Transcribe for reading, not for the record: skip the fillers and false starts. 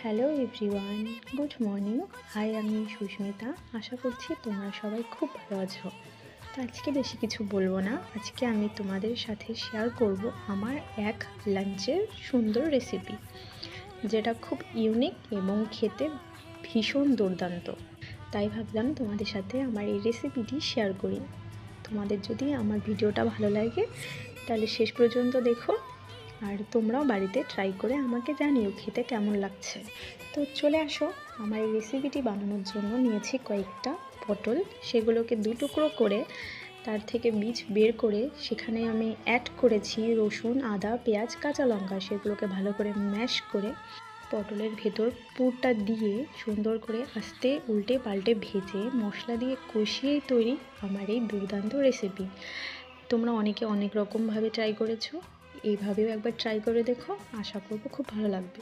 Hello everyone, good morning. Hi, আমি সুস্মিতা। আশা করছি তোমরা সবাই খুব ভালো আছো। তো আজকে বেশি কিছু বলবো না, আজকে আমি তোমাদের সাথে শেয়ার করব আমার এক লাঞ্চের সুন্দর রেসিপি, যেটা খুব ইউনিক এবং খেতে ভীষণ দুর্দান্ত। তাই ভাবলাম তোমাদের সাথে আমার এই রেসিপিটি শেয়ার করি। তোমাদের যদি আমার ভিডিওটা ভালো লাগে তাহলে শেষ পর্যন্ত দেখো, আর তোমরাও বাড়িতে ট্রাই করে আমাকে জানিও খেতে কেমন লাগছে। তো চলে আসো। আমার এই রেসিপিটি বানানোর জন্য নিয়েছি কয়েকটা পটল। সেগুলোকে দু টুকরো করে তার থেকে বীজ বের করে সেখানে আমি অ্যাড করেছি রসুন, আদা, পেঁয়াজ, কাঁচা লঙ্কা। সেগুলোকে ভালো করে ম্যাশ করে পটলের ভেতর পুরটা দিয়ে সুন্দর করে আস্তে উল্টে পাল্টে ভেজে মশলা দিয়ে কষিয়েই তৈরি আমার এই দুর্দান্ত রেসিপি। তোমরা অনেকে অনেক রকমভাবে ট্রাই করেছো, এইভাবেও একবার ট্রাই করে দেখো, আশা করবো খুব ভালো লাগবে।